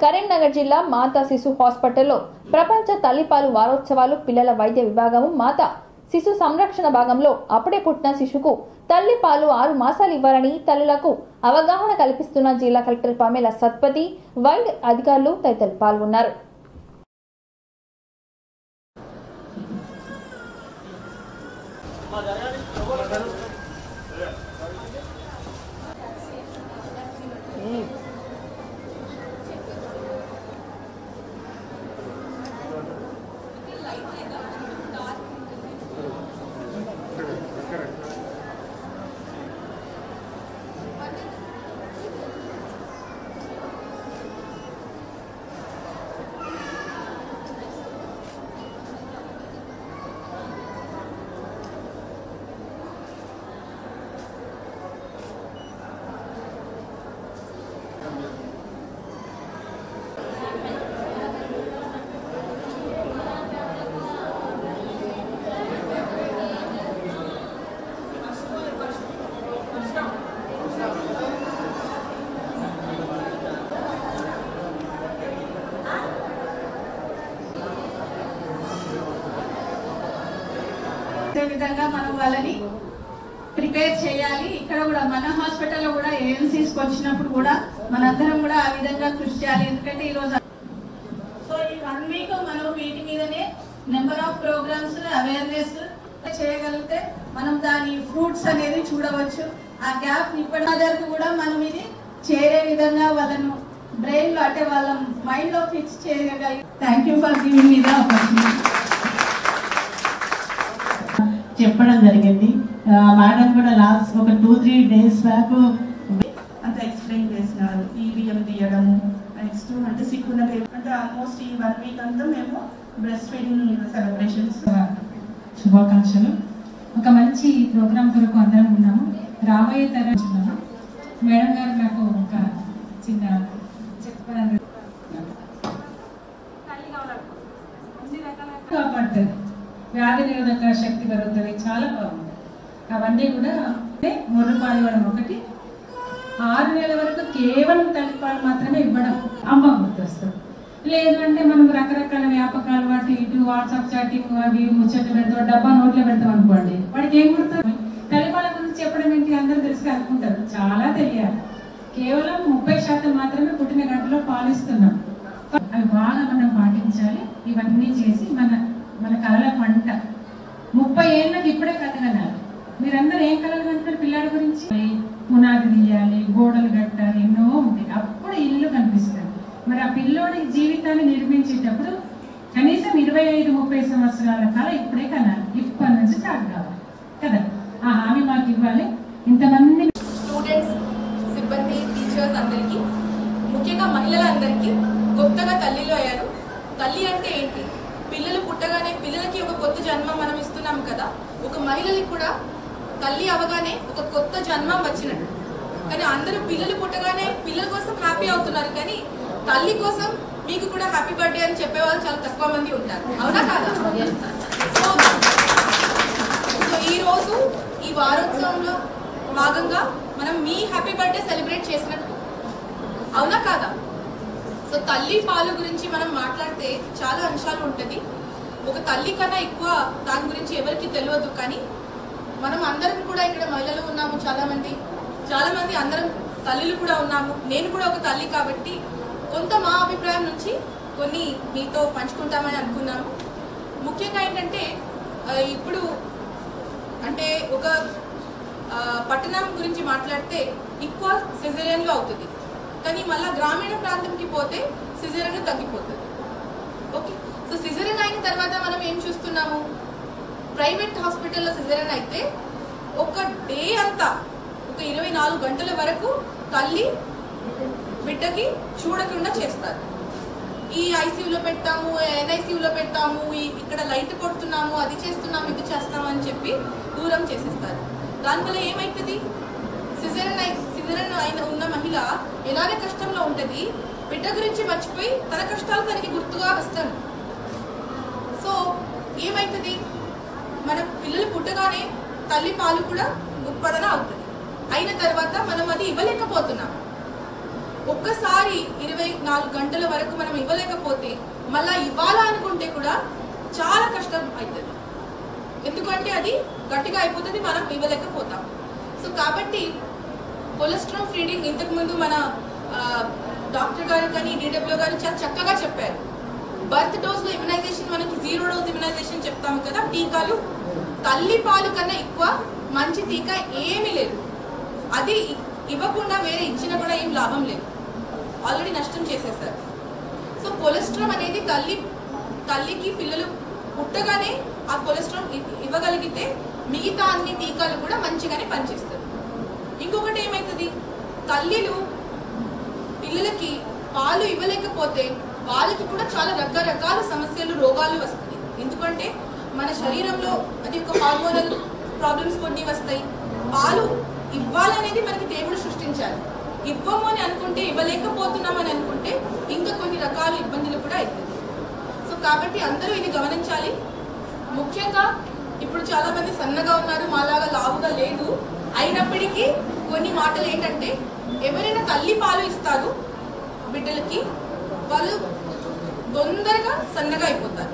కరీంనగర్ జిల్లా మాతా శిశు హాస్పిటల్లో ప్రపంచ తల్లిపాలు వారోత్సవాలు పిల్లల వైద్య విభాగం మాతా శిశు సంరక్షణ భాగంలో అప్పుడే పుట్టిన శిశుకు తల్లిపాలు 6 మాసాలు ఇవ్వాలని తల్లులకు అవగాహన కల్పిస్తున్న జిల్లా కలెక్టర్ పమేలా సత్పతి, వైద్య అధికారులు తదితరులు పాల్గొన్నారు. విధంగా మనం వాళ్ళని ప్రిపేర్ చేయాలి. ఇక్కడ కూడా మన హాస్పిటల్లో కూడా ఏఎన్సీస్కి వచ్చినప్పుడు కూడా మనందరం కూడా ఆ విధంగా కృషి చేయాలి. ఎందుకంటే ఈరోజు సో ఈ 1 వీక్ మనం వీటి మీదనే నెంబర్ ఆఫ్ ప్రోగ్రామ్స్ అవేర్నెస్ చేయగలిగితే మనం దాని ఫ్రూట్స్ అనేది చూడవచ్చు. ఆ గ్యాప్ ఇప్పటివరకు కూడా మనం ఇది చేరే విధంగా వాళ్ళను బ్రెయిన్ లో అంటే వాళ్ళ మైండ్ లో ఫిక్స్ చేయగలిగి. Thank you for giving me the opportunity చెప్పడం జరిగింది. మేడం కూడా లాస్ట్ ఒక 2-3 డేస్ బ్యాక్ అంతా ఎక్స్ప్లెయిన్ చేసినారు. ఈవీఎం తీయడము, నెక్స్ట్ అంటే సిక్కున్న అంటే ఆల్మోస్ట్ ఈ 1 వీక్ అంతా మేము బ్రెస్ట్ ఫీడింగ్ సెలబ్రేషన్స్. శుభాకాంక్షలు. ఒక మంచి ప్రోగ్రాం కొరకు అందరం ఉన్నాము. రాబోయే తరం మేడం గారు నాకు ఒక చిన్న చెప్పారు, కాపాడుతుంది, వ్యాధి నిరోధక శక్తి పెరుగుతుంది, చాలా బాగుంది. అవన్నీ కూడా ముర్రపాలు ఇవ్వడం ఒకటి, 6 నెలల వరకు కేవలం తల్లిపాలు మాత్రమే ఇవ్వడం అమ్మ గుర్తొస్తుంది. లేదు అంటే మనం రకరకాల వ్యాపకాలు వాటి ఇటు వాట్సాప్ చాటింగ్ అవి ముచ్చట్లు పెడతాం, డబ్బా నోట్లో పెడతాం అనుకోండి, వాడికి ఏం గుర్తుంది? తల్లిపాల గురించి చెప్పడం ఏంటి అందరూ తెలుసు అనుకుంటారు. చాలా తెలియాలి. కేవలం 30% మాత్రమే పుట్టిన గంటలో పాలిస్తున్నాం. అవి బాగా మనం పాటించాలి. ఇవన్నీ చేసి మన కళల పంట 30 ఏళ్ళకి ఇప్పుడే కథగనాలి. మీరందరూ ఏం కళలు కంటారు? పిల్లల గురించి పునాది తీయాలి, గోడలు కట్టాలి, ఎన్నో ఉంటాయి. అప్పుడు ఇల్లు కనిపిస్తుంది. మరి ఆ పిల్లోడి జీవితాన్ని నిర్మించేటప్పుడు కనీసం 25-30 సంవత్సరాల కాలం ఇప్పుడే కనాలి. ఇప్పటి నుంచి స్టార్ట్ కావాలి కదా. ఆ హామీ మాకు ఇవ్వాలి. ఇంతమంది స్టూడెంట్స్, సిబ్బంది, టీచర్స్ అందరికీ, ముఖ్యంగా మహిళలందరికీ కొత్తగా తల్లిలో అయ్యారు. తల్లి అంటే ఏంటి? పిల్లలు పుట్టగానే పిల్లలకి ఒక కొత్త జన్మం మనం ఇస్తున్నాము కదా. ఒక మహిళలకి కూడా తల్లి అవగానే ఒక కొత్త జన్మం వచ్చినట్టు. కానీ అందరూ పిల్లలు పుట్టగానే పిల్లల కోసం హ్యాపీ అవుతున్నారు, కానీ తల్లి కోసం మీకు కూడా హ్యాపీ బర్త్డే అని చెప్పేవాళ్ళు చాలా తక్కువ మంది ఉంటారు. అవునా కాదా? సో ఈ రోజు ఈ వారోత్సవంలో భాగంగా మనం మీ హ్యాపీ బర్త్డే సెలబ్రేట్ చేసినట్టు, అవునా కాదా? సో తల్లి పాలు గురించి మనం మాట్లాడితే చాలా అంశాలు ఉంటుంది. ఒక తల్లి కన్నా ఎక్కువ దాని గురించి ఎవరికి తెలియదు. కానీ మనం అందరం కూడా ఇక్కడ మహిళలు ఉన్నాము, చాలా మంది అందరం తల్లులు కూడా ఉన్నాము. నేను కూడా ఒక తల్లి కాబట్టి కొంత మా అభిప్రాయం నుంచి కొన్ని మీతో పంచుకుంటామని అనుకున్నాము. ముఖ్యంగా ఏంటంటే ఇప్పుడు అంటే ఒక పట్టణం గురించి మాట్లాడితే ఎక్కువ సిజేరియన్లు అవుతుంది, కానీ మళ్ళీ గ్రామీణ ప్రాంతంకి పోతే సిజేరియన్ తగ్గిపోతుంది. ఓకే, సో సిజేరియన్ అయిన తర్వాత మనం ఏం చూస్తున్నాము? ప్రైవేట్ హాస్పిటల్లో సిజేరియన్ అయితే ఒక డే అంతా, ఒక 24 గంటల వరకు తల్లి బిడ్డకి చూడకుండా చేస్తారు. ఈ ఐసీయూలో పెడతాము, ఎన్ఐసీయూలో పెడతాము, ఇక్కడ లైట్ కొడుతున్నాము, అది చేస్తున్నాము, ఇది చేస్తాము అని చెప్పి దూరం చేసేస్తారు. దానివల్ల ఏమవుతుంది? సిజేరియన్ అయిన ఉన్న మహిళ ఎలాగే కష్టంలో ఉంటుంది, బిడ్డ గురించి మర్చిపోయి తన కష్టాలు తనకి గుర్తుగా వస్తాను. సో ఏమవుతుంది? మన పిల్లలు పుట్టగానే తల్లి పాలు కూడా ఉత్పాదన అవుతుంది. అయిన తర్వాత మనం అది ఇవ్వలేకపోతున్నాం. ఒక్కసారి 24 గంటల వరకు మనం ఇవ్వలేకపోతే మళ్ళీ ఇవ్వాలా అనుకుంటే కూడా చాలా కష్టం అవుతుంది. ఎందుకంటే అది గట్టిగా అయిపోతుంది, మనం ఇవ్వలేకపోతాం. సో కాబట్టి కొలెస్ట్రాల్ ఫీడింగ్ ఇంతకుముందు మన డాక్టర్ గారు కానీ DW గారు చాలా చక్కగా చెప్పారు. బర్త్ డోస్లో ఇమ్యునైజేషన్ మనకి 0 డోస్ ఇమ్యునైజేషన్ చెప్తాము కదా, టీకాలు. తల్లి పాలు కన్నా ఎక్కువ మంచి టీకా ఏమీ లేదు. అది ఇవ్వకుండా వేరే ఇచ్చినా కూడా ఏం లాభం లేదు, ఆల్రెడీ నష్టం చేసేసారు. సో కొలెస్ట్రాల్ అనేది తల్లికి పిల్లలు పుట్టగానే ఆ కొలెస్ట్రాల్ ఇవ్వగలిగితే మిగతా అన్ని టీకాలు కూడా మంచిగానే పనిచేస్తుంది. ఇంకొకటి ఏమవుతుంది, తల్లిలు పిల్లలకి పాలు ఇవ్వలేకపోతే వాళ్ళకి కూడా చాలా రకరకాల సమస్యలు, రోగాలు వస్తాయి. ఎందుకంటే మన శరీరంలో అది ఒక హార్మోనల్ ప్రాబ్లమ్స్ కొన్ని వస్తాయి. పాలు ఇవ్వాలనేది మనకి దేవుడు సృష్టించాలి. ఇవ్వము అని అనుకుంటే, ఇవ్వలేకపోతున్నాం అని అనుకుంటే ఇంకా కొన్ని రకాల ఇబ్బందులు కూడా అవుతుంది. సో కాబట్టి అందరూ ఇది గమనించాలి. ముఖ్యంగా ఇప్పుడు చాలా మంది సన్నగా ఉన్నారు, మాలాగా లావుగా లేదు. అయినప్పటికీ కొన్ని మాటలు ఏంటంటే, ఎవరైనా తల్లి పాలు ఇస్తారు బిడ్డలకి, వాళ్ళు తొందరగా సన్నగా అయిపోతారు.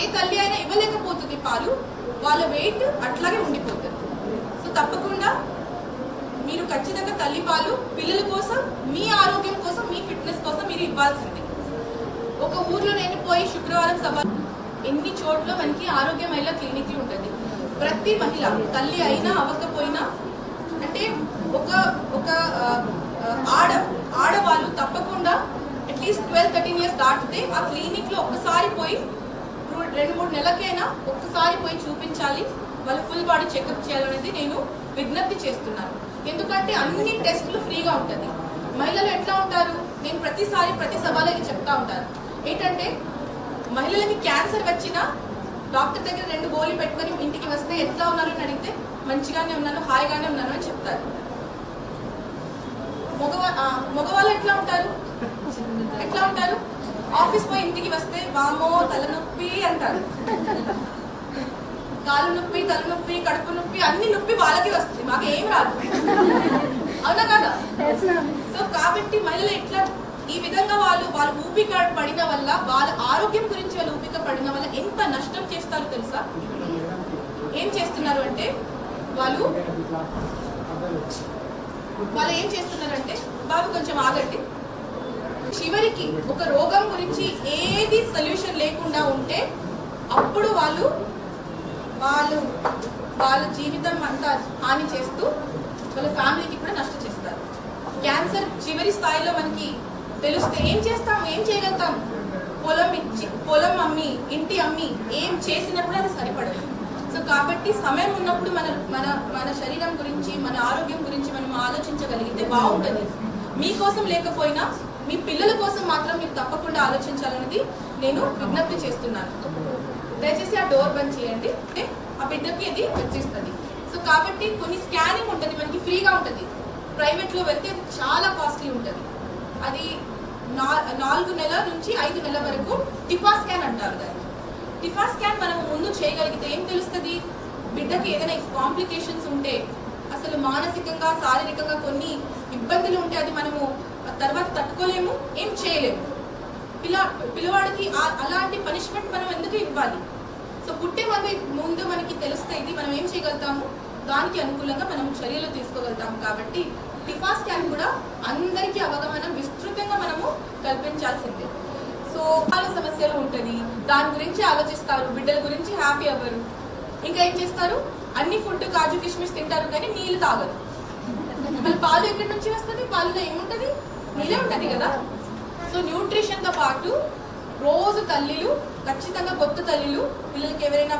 ఏ తల్లి అయినా ఇవ్వలేకపోతుంది పాలు, వాళ్ళ వెయిట్ అట్లాగే ఉండిపోతుంది. సో తప్పకుండా మీరు ఖచ్చితంగా తల్లి పాలు పిల్లల కోసం, మీ ఆరోగ్యం కోసం, మీ ఫిట్నెస్ కోసం మీరు ఇవ్వాల్సిందే. ఒక ఊర్లో నేను పోయి శుక్రవారం సభ, ఎన్ని చోట్ల మనకి ఆరోగ్య మహిళా క్లినిక్లు ఉంటుంది. ప్రతి మహిళ తల్లి అయినా అవ్వకపోయినా, అంటే ఒక ఆడవాళ్ళు తప్పకుండా అట్లీస్ట్ 12-13 ఇయర్స్ దాటితే ఆ క్లినిక్లో ఒక్కసారి పోయి 2-3 నెలలకైనా ఒక్కసారి పోయి చూపించాలి. వాళ్ళు ఫుల్ బాడీ చెకప్ చేయాలనేది నేను విజ్ఞప్తి చేస్తున్నాను. ఎందుకంటే అన్ని టెస్టులు ఫ్రీగా ఉంటుంది. మహిళలు ఎట్లా ఉంటారు, నేను ప్రతి సభలకి చెప్తా ఉంటాను ఏంటంటే, మహిళలకి క్యాన్సర్ వచ్చినా డాక్టర్ దగ్గర 2 గోళీలు పెట్టుకొని ఇంటికి వస్తే ఎట్లా ఉన్నారు అని అడిగితే మంచిగానే ఉన్నాను, హాయిగానే ఉన్నాను అని చెప్తారు. మగవాళ్ళు ఎట్లా ఉంటారు, ఆఫీస్ పోయి ఇంటికి వస్తే వామో తలనొప్పి అంటారు. కాలు నొప్పి, తలనొప్పి, కడుపు నొప్పి, అన్ని నొప్పి వాళ్ళకి వస్తుంది, మాకు ఏం రాదు. అవునా కదా? సో కాబట్టి మహిళలు ఎట్లా ఈ విధంగా వాళ్ళు ఊపిక పడిన వల్ల, వాళ్ళ ఆరోగ్యం గురించి వాళ్ళు ఊపిక పడిన వల్ల ఎంత నష్టం చేస్తారో తెలుసా? ఏం చేస్తున్నారు అంటే వాళ్ళు ఏం చేస్తున్నారంటే, బాబు కొంచెం ఆగండి, చివరికి ఒక రోగం గురించి ఏది సొల్యూషన్ లేకుండా ఉంటే అప్పుడు వాళ్ళ జీవితం అంతా హాని చేస్తూ వాళ్ళ ఫ్యామిలీకి కూడా నష్టం చేస్తారు. క్యాన్సర్ చివరి స్థాయిలో మనకి తెలిస్తే ఏం చేయగలుగుతాం? పొలం అమ్మి, ఇంటి అమ్మి ఏం చేసినప్పుడు అది సరిపడదు. సో కాబట్టి సమయం ఉన్నప్పుడు మన శరీరం గురించి, మన ఆరోగ్యం గురించి మనం ఆలోచించగలిగితే బాగుంటుంది. మీకోసం లేకపోయినా మీ పిల్లల కోసం మాత్రం మీరు తప్పకుండా ఆలోచించాలనేది నేను విజ్ఞప్తి చేస్తున్నాను. దయచేసి ఆ డోర్ బంద్ చేయండి, ఆ బిడ్డకి అది వచ్చేస్తుంది. సో కాబట్టి కొన్ని స్కానింగ్ ఉంటుంది, మనకి ఫ్రీగా ఉంటుంది. ప్రైవేట్లో వెళ్తే అది చాలా కాస్ట్లీ ఉంటుంది. అది 4 నెలల నుంచి 5 నెలల వరకు టిఫా స్కాన్ అంటారు దాన్ని. టిఫా స్కాన్ మనం ముందు చేయగలిగితే ఏం తెలుస్తుంది, బిడ్డకి ఏదైనా కాంప్లికేషన్స్ ఉంటే, అసలు మానసికంగా, శారీరకంగా కొన్ని ఇబ్బందులు ఉంటే అది మనము తర్వాత తట్టుకోలేము, ఏం చేయలేము. పిల్లవాడికి అలాంటి పనిష్మెంట్ మనం ఎందుకు ఇవ్వాలి? సో పుట్టే ముందు మనకి తెలిస్తే ఇది మనం ఏం చేయగలుగుతాము, దానికి అనుకూలంగా మనం చర్యలు తీసుకోగలుగుతాము. కాబట్టి టిఫా స్కాన్ కూడా అందరికీ అవగాహన విస్తృతంగా మనము కల్పించాల్సిందే. సో చాలా సమస్యలు ఉంటుంది, దాని గురించి ఆలోచిస్తారు, బిడ్డల గురించి హ్యాపీ అవ్వరు. ఇంకా ఏం చేస్తారు, అన్ని ఫుడ్ కాజు కిష్మిష్ తింటారు కానీ నీళ్ళు తాగరు. మళ్ళీ పాలు ఎక్కడి నుంచి వస్తుంది, పాలులో ఏముంటుంది, నీళ్ళే ఉంటుంది కదా. సో న్యూట్రిషన్తో పాటు రోజు తల్లిలు ఖచ్చితంగా, కొత్త తల్లిలు పిల్లలకి ఎవరైనా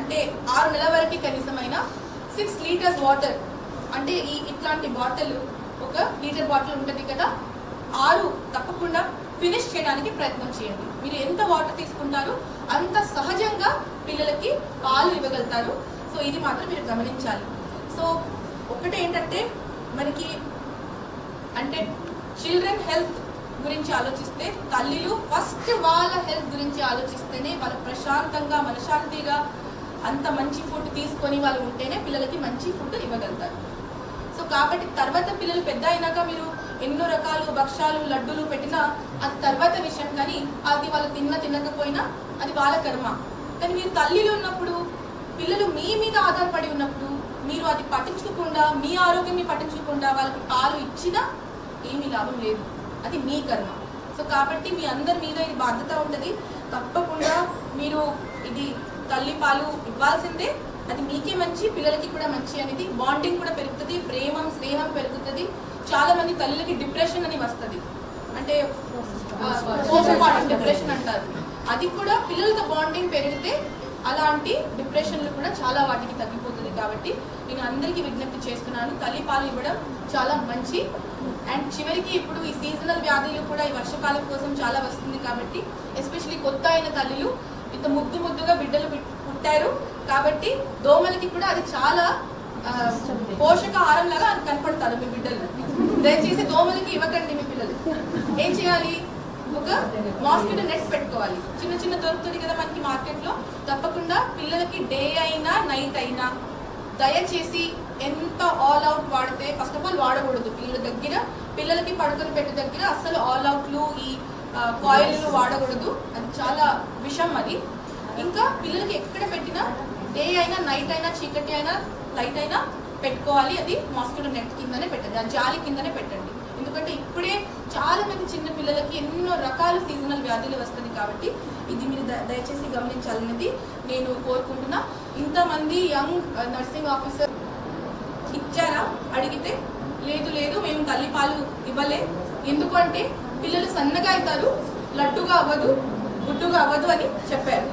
అంటే 6 నెలల వరకు కనీసమైన 6 లీటర్స్ వాటర్, అంటే ఇట్లాంటి బాటిల్, 1 లీటర్ బాటిల్ ఉంటుంది కదా, 6 తప్పకుండా ఫినిష్ చేయడానికి ప్రయత్నం చేయండి. మీరు ఎంత వాటర్ తీసుకుంటారో అంత సహజంగా పిల్లలకి పాలు ఇవ్వగలుగుతారు. సో ఇది మాత్రం మీరు గమనించాలి. సో ఒకటి ఏంటంటే, మనకి అంటే చిల్డ్రన్ హెల్త్ గురించి ఆలోచిస్తే తల్లిలు ఫస్ట్ వాళ్ళ హెల్త్ గురించి ఆలోచిస్తేనే, వాళ్ళు ప్రశాంతంగా, మనశాంతిగా అంత మంచి ఫుడ్ తీసుకొని వాళ్ళు ఉంటేనే పిల్లలకి మంచి ఫుడ్ ఇవ్వగలుగుతారు. సో కాబట్టి తర్వాత పిల్లలు పెద్ద అయినాక మీరు ఎన్నో రకాలు భక్ష్యాలు లడ్డూలు పెట్టినా అది తర్వాత విషయం, కానీ అది వాళ్ళు తినకపోయినా అది వాళ్ళ కర్మ. కానీ మీరు తల్లిలో ఉన్నప్పుడు, పిల్లలు మీ మీద ఆధారపడి ఉన్నప్పుడు మీరు అది పట్టించుకోకుండా, మీ ఆరోగ్యాన్ని పట్టించుకోకుండా వాళ్ళకి పాలు ఇచ్చినా ఏమీ లాభం లేదు, అది మీ కర్మ. సో కాబట్టి మీ అందరి మీద ఇది బాధ్యత ఉంటుంది. తప్పకుండా మీరు ఇది తల్లి పాలు ఇవ్వాల్సిందే. అది మీకే మంచి, పిల్లలకి కూడా మంచి అనేది. బాండింగ్ కూడా పెరుగుతుంది, ప్రేమ స్నేహం పెరుగుతుంది. చాలా మంది తల్లికి డిప్రెషన్ అని వస్తుంది, అంటే పోస్ట్మార్టం డిప్రెషన్ అంటారు. అది కూడా పిల్లలతో బాండింగ్ పెరిగితే అలాంటి డిప్రెషన్లు కూడా చాలా వాటికి తగ్గిపోతుంది. కాబట్టి నేను అందరికీ విజ్ఞప్తి చేస్తున్నాను, తల్లి పాలు ఇవ్వడం చాలా మంచి. అండ్ చివరికి ఇప్పుడు ఈ సీజనల్ వ్యాధులు కూడా ఈ వర్షాకాలం కోసం చాలా వస్తుంది కాబట్టి ఎస్పెషల్లీ కొత్త అయిన తల్లులు ఇంత ముద్దుగా బిడ్డలు పుట్టారు కాబట్టి దోమలకి కూడా అది చాలా పోషకాహారం లాగా అది కనపడతారు మీ బిడ్డలు. దయచేసి దోమలకి ఇవ్వకండి మీ పిల్లలు. ఏం చేయాలి, ఒక మాస్కిటో నెట్ పెట్టుకోవాలి. చిన్న దొరుకుతుంది కదా మనకి మార్కెట్లో. తప్పకుండా పిల్లలకి డే అయినా నైట్ అయినా దయచేసి ఎంత ఆల్ అవుట్ వాడితే, ఫస్ట్ ఆఫ్ ఆల్ వాడకూడదు పిల్లల దగ్గర. పిల్లలకి పడుకొని పెట్టే దగ్గర అసలు ఆల్ అవుట్లు ఈ కాయిల్లు వాడకూడదు, అది చాలా విషం అది. ఇంకా పిల్లలకి ఎక్కడ పెట్టినా డే అయినా నైట్ అయినా చీకటి అయినా లైట్ అయినా పెట్టుకోవాలి. అది మాస్కిటో నెట్ కిందనే పెట్టండి, ఆ జాలి కిందనే పెట్టండి. ఎందుకంటే ఇప్పుడే చాలా మంది చిన్న పిల్లలకి ఎన్నో రకాల సీజనల్ వ్యాధులు వస్తుంది కాబట్టి ఇది మీరు దయచేసి గమనించాలనేది నేను కోరుకుంటున్నా. ఇంతమంది యంగ్ నర్సింగ్ ఆఫీసర్ ఇచ్చారా అడిగితే లేదు మేము తల్లి పాలు ఇవ్వలే, ఎందుకంటే పిల్లలు సన్నగా అవుతారు, లడ్డుగా అవ్వదు, గుడ్డుగా అవ్వదు అని చెప్పారు.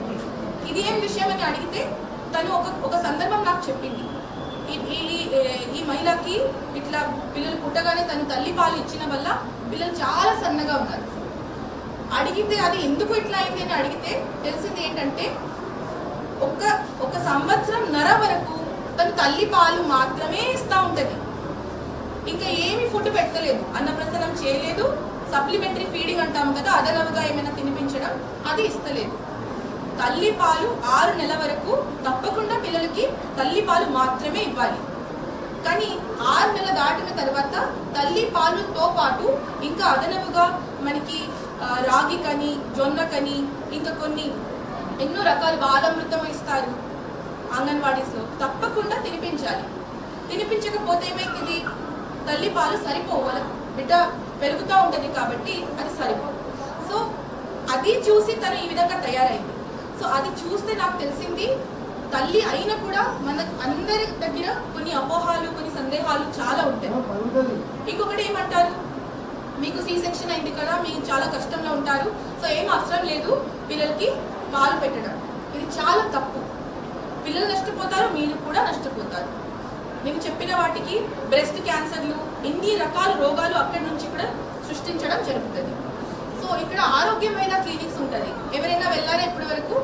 ఇది ఏం విషయం అని అడిగితే తను ఒక సందర్భం నాకు చెప్పింది. ఈ మహిళకి ఇట్లా పిల్లలు పుట్టగానే తను తల్లి పాలు ఇచ్చిన వల్ల పిల్లలు చాలా సన్నగా ఉన్నారు. అడిగితే అది ఎందుకు ఇట్లా అయింది అని అడిగితే తెలిసింది ఏంటంటే ఒక సంవత్సరంన్నర వరకు తను తల్లి పాలు మాత్రమే ఇస్తూ ఉంటుంది, ఇంకా ఏమి ఫుడ్ పెట్టలేదు, అన్నప్రసన్నం చేయలేదు, సప్లిమెంటరీ ఫీడింగ్ అంటాము కదా, అదనవుగా ఏమైనా తినిపించడం అది ఇస్తలేదు. తల్లి పాలు 6 నెలల వరకు తప్పకుండా పిల్లలకి తల్లి పాలు మాత్రమే ఇవ్వాలి. కానీ 6 నెలలు దాటిన తర్వాత తల్లి పాలుతో పాటు ఇంకా అదనవుగా మనకి రాగి కని, జొన్న కని, ఇంకా కొన్ని ఎన్నో రకాల బాలామృతం ఇస్తారు అంగన్వాడీస్లో, తప్పకుండా తినిపించాలి. తినిపించకపోతే ఏమైతుంది, తల్లి పాలు సరిపోవాలి, బిడ్డ పెరుగుతూ ఉంటుంది కాబట్టి అది సరిపోదు. సో అది చూసి తను ఈ విధంగా తయారైంది. సో అది చూస్తే నాకు తెలిసింది తల్లి అయినా కూడా మన అందరి దగ్గర కొన్ని అపోహాలు, కొన్ని సందేహాలు చాలా ఉంటాయి. ఇంకొకటి ఏమంటారు, మీకు సి సెక్షన్ అయింది కదా, మీకు చాలా కష్టంలో ఉంటారు, సో ఏం అవసరం లేదు పిల్లలకి పాలు పెట్టడం. ఇది చాలా తప్పు. పిల్లలు నష్టపోతారు, మీరు కూడా నష్టపోతారు. నేను చెప్పిన వాటికి బ్రెస్ట్ క్యాన్సర్లు, ఎన్ని రకాల రోగాలు అక్కడి నుంచి కూడా సృష్టించడం జరుగుతుంది. సో ఇక్కడ ఆరోగ్యమైన క్లినిక్స్ ఉంటుంది. ఎవరైనా వెళ్ళారా ఇప్పటి వరకు?